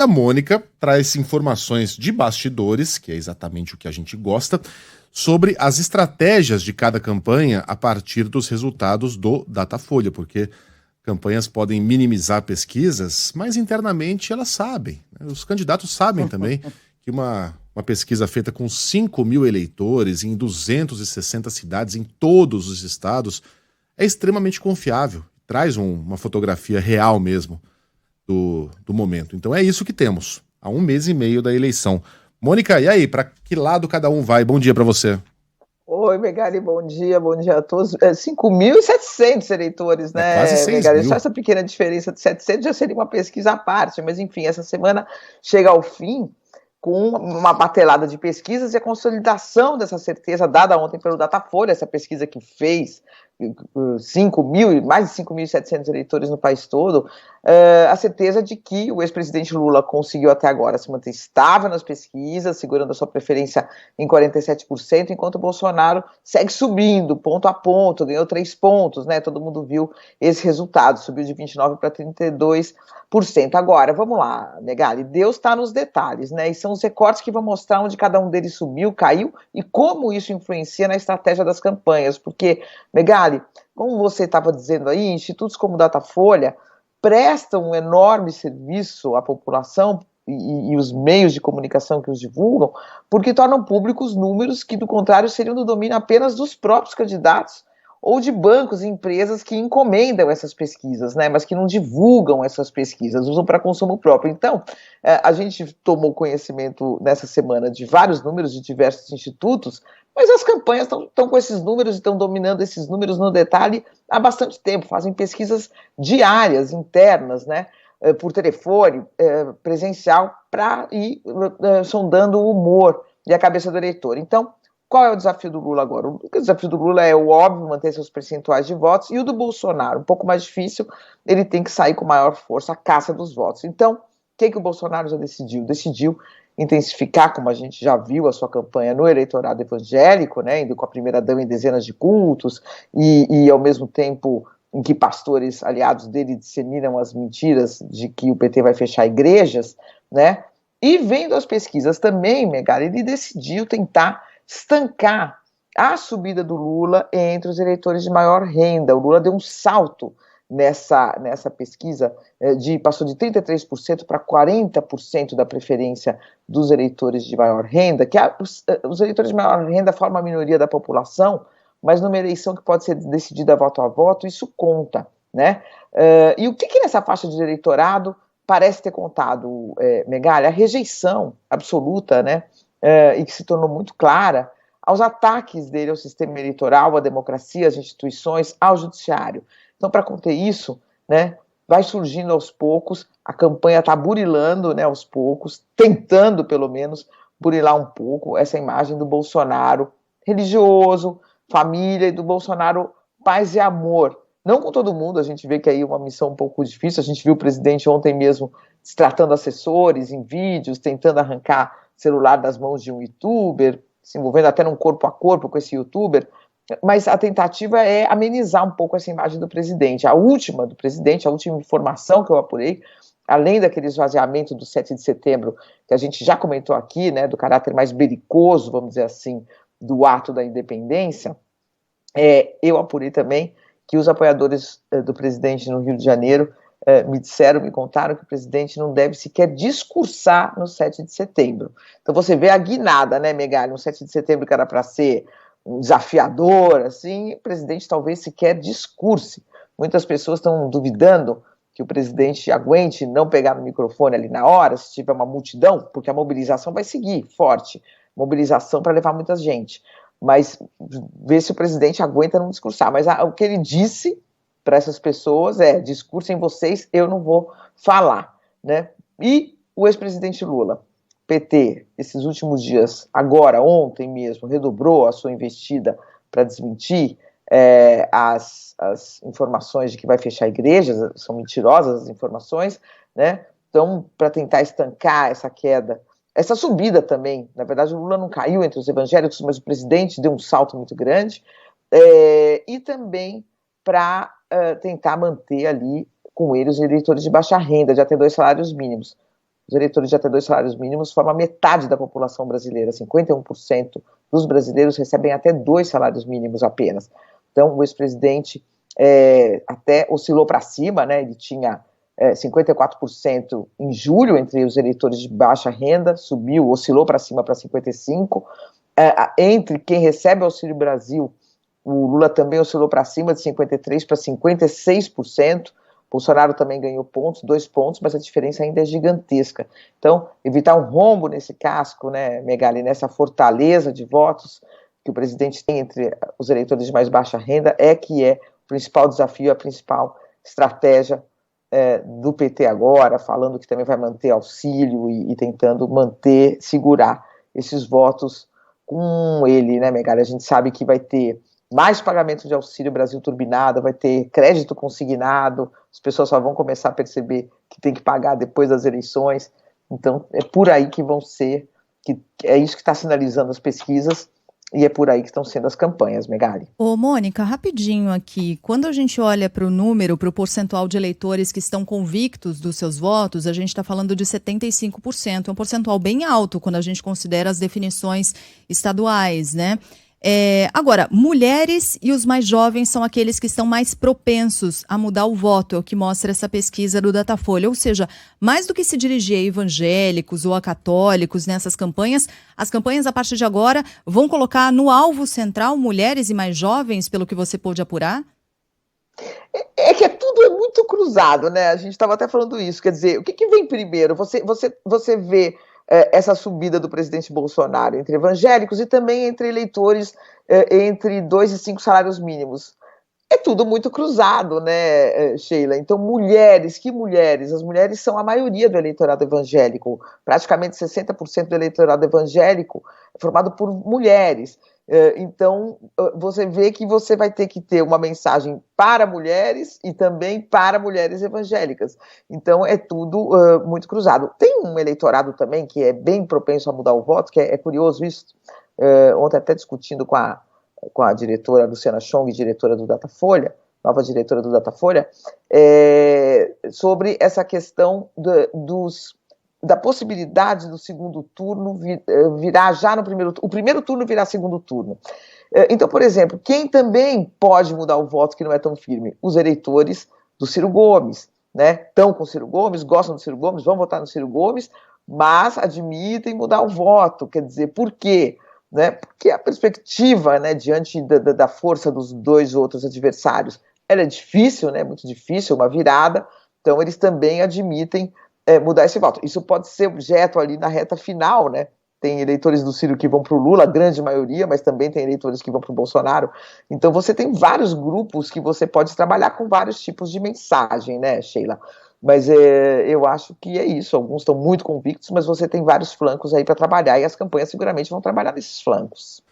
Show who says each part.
Speaker 1: A Mônica traz informações de bastidores, que é exatamente o que a gente gosta, sobre as estratégias de cada campanha a partir dos resultados do Datafolha, porque campanhas podem minimizar pesquisas, mas internamente elas sabem, né? Os candidatos sabem também que uma pesquisa feita com 5 mil eleitores em 260 cidades em todos os estados é extremamente confiável, traz uma fotografia real mesmo do momento. Então é isso que temos, há um mês e meio da eleição. Mônica, e aí, para que lado cada um vai? Bom dia para você.
Speaker 2: Oi, Megali, bom dia a todos. 5.700 eleitores,
Speaker 1: É quase
Speaker 2: né,
Speaker 1: 6
Speaker 2: Megali? Só
Speaker 1: mil.
Speaker 2: essa pequena diferença de 700 já seria uma pesquisa à parte, mas enfim, essa semana chega ao fim com uma batelada de pesquisas e a consolidação dessa certeza dada ontem pelo Datafolha, essa pesquisa que fez 5 mil, mais de 5.700 eleitores no país todo, a certeza de que o ex-presidente Lula conseguiu até agora se manter estável nas pesquisas, segurando a sua preferência em 47%, enquanto o Bolsonaro segue subindo, ponto a ponto, ganhou 3 pontos, né? Todo mundo viu esse resultado, subiu de 29% para 32%. Agora, vamos lá, Megali, Deus está nos detalhes, né? E são os recortes que vão mostrar onde cada um deles subiu, caiu e como isso influencia na estratégia das campanhas, porque, Megali, como você estava dizendo aí, institutos como o Datafolha prestam um enorme serviço à população e os meios de comunicação que os divulgam, porque tornam públicos números que, do contrário, seriam do domínio apenas dos próprios candidatos ou de bancos e empresas que encomendam essas pesquisas, né, mas que não divulgam essas pesquisas, usam para consumo próprio. Então, a gente tomou conhecimento nessa semana de vários números de diversos institutos, mas as campanhas estão com esses números e estão dominando esses números no detalhe há bastante tempo, fazem pesquisas diárias, internas, né, por telefone, presencial, para ir sondando o humor e a cabeça do eleitor. Então, qual é o desafio do Lula agora? O desafio do Lula é o óbvio, manter seus percentuais de votos, e o do Bolsonaro, um pouco mais difícil, ele tem que sair com maior força, a caça dos votos. Então, o que o Bolsonaro já decidiu? Decidiu intensificar, como a gente já viu, a sua campanha no eleitorado evangélico, né, indo com a primeira-dama em dezenas de cultos, e ao mesmo tempo em que pastores aliados dele disseminam as mentiras de que o PT vai fechar igrejas, né, e vendo as pesquisas também, Megali, ele decidiu tentar estancar a subida do Lula entre os eleitores de maior renda. O Lula deu um salto nessa pesquisa, passou de 33% para 40% da preferência dos eleitores de maior renda, que os eleitores de maior renda formam a minoria da população, mas numa eleição que pode ser decidida voto a voto, isso conta, né? E o que nessa faixa de eleitorado parece ter contado, Megali? A rejeição absoluta, né? E que se tornou muito clara, aos ataques dele ao sistema eleitoral, à democracia, às instituições, ao judiciário. Então, para conter isso, né, vai surgindo aos poucos, a campanha está burilando, né, aos poucos, tentando, pelo menos, burilar um pouco essa imagem do Bolsonaro religioso, família, e do Bolsonaro paz e amor. Não com todo mundo, a gente vê que aí é uma missão um pouco difícil, a gente viu o presidente ontem mesmo tratando assessores em vídeos, tentando arrancar celular das mãos de um youtuber, se envolvendo até num corpo a corpo com esse youtuber, mas a tentativa é amenizar um pouco essa imagem do presidente. A última do presidente, a última informação que eu apurei, além daquele esvaziamento do 7 de setembro, que a gente já comentou aqui, né, do caráter mais belicoso, vamos dizer assim, do ato da independência, eu apurei também que os apoiadores do presidente no Rio de Janeiro me contaram que o presidente não deve sequer discursar no 7 de setembro. Então você vê a guinada, né, Megali? No 7 de setembro que era para ser um desafiador, assim, o presidente talvez sequer discurse. Muitas pessoas estão duvidando que o presidente aguente não pegar no microfone ali na hora, se tiver uma multidão, porque a mobilização vai seguir forte, mobilização para levar muita gente. Mas ver se o presidente aguenta não discursar. Mas o que ele disse para essas pessoas discursem vocês, eu não vou falar, né? E o ex-presidente Lula, PT, esses últimos dias, agora, ontem mesmo, redobrou a sua investida para desmentir as informações de que vai fechar igrejas, são mentirosas as informações, né? Então, para tentar estancar essa queda, essa subida também, na verdade o Lula não caiu entre os evangélicos, mas o presidente deu um salto muito grande, e também para tentar manter ali com ele os eleitores de baixa renda, de até 2 salários mínimos. os eleitores de até 2 salários mínimos formam metade da população brasileira, 51% dos brasileiros recebem até 2 salários mínimos apenas. Então, o ex-presidente até oscilou para cima, né? Ele tinha 54% em julho entre os eleitores de baixa renda, subiu, oscilou para cima para 55%. Entre quem recebe o Auxílio Brasil, o Lula também oscilou para cima de 53% para 56%. Bolsonaro também ganhou 2 pontos, mas a diferença ainda é gigantesca. Então, evitar um rombo nesse casco, né, Megali, nessa fortaleza de votos que o presidente tem entre os eleitores de mais baixa renda, que é o principal desafio, a principal estratégia do PT agora, falando que também vai manter auxílio e tentando segurar esses votos com ele, né, Megali? A gente sabe que vai ter mais pagamento de auxílio Brasil turbinado, vai ter crédito consignado, as pessoas só vão começar a perceber que tem que pagar depois das eleições. Então, é por aí que vão ser, que é isso que está sinalizando as pesquisas, e é por aí que estão sendo as campanhas, Megali.
Speaker 3: Ô, Mônica, rapidinho aqui, quando a gente olha para o número, para o percentual de eleitores que estão convictos dos seus votos, a gente está falando de 75%, é um percentual bem alto quando a gente considera as definições estaduais, né? Agora, mulheres e os mais jovens são aqueles que estão mais propensos a mudar o voto, é o que mostra essa pesquisa do Datafolha. Ou seja, mais do que se dirigir a evangélicos ou a católicos nessas campanhas, as campanhas a partir de agora vão colocar no alvo central mulheres e mais jovens, pelo que você pôde apurar?
Speaker 2: Que tudo é muito cruzado, né? A gente estava até falando isso, quer dizer, o que vem primeiro? Você vê essa subida do presidente Bolsonaro entre evangélicos e também entre eleitores entre 2 e 5 salários mínimos. É tudo muito cruzado, né, Sheila? Então, que mulheres? As mulheres são a maioria do eleitorado evangélico. Praticamente 60% do eleitorado evangélico é formado por mulheres. Então, você vê que você vai ter que ter uma mensagem para mulheres e também para mulheres evangélicas. Então, é tudo muito cruzado. Tem um eleitorado também que é bem propenso a mudar o voto, que é curioso isso. Ontem até discutindo com a diretora Luciana Chong, diretora do Datafolha, nova diretora do Datafolha, sobre essa questão da possibilidade do segundo turno virar já no primeiro turno, o primeiro turno virar segundo turno. Então, por exemplo, quem também pode mudar o voto que não é tão firme? Os eleitores do Ciro Gomes, né? Estão com o Ciro Gomes, gostam do Ciro Gomes, vão votar no Ciro Gomes, mas admitem mudar o voto. Quer dizer, por quê? Né? Porque a perspectiva, né, diante da força dos 2 outros adversários, ela é difícil, né? Muito difícil, uma virada, então eles também admitem mudar esse voto. Isso pode ser objeto ali na reta final, né? Tem eleitores do Ciro que vão para o Lula, a grande maioria, mas também tem eleitores que vão para o Bolsonaro. Então você tem vários grupos que você pode trabalhar com vários tipos de mensagem, né, Sheila? Mas eu acho que é isso. Alguns estão muito convictos, mas você tem vários flancos aí para trabalhar e as campanhas seguramente vão trabalhar nesses flancos.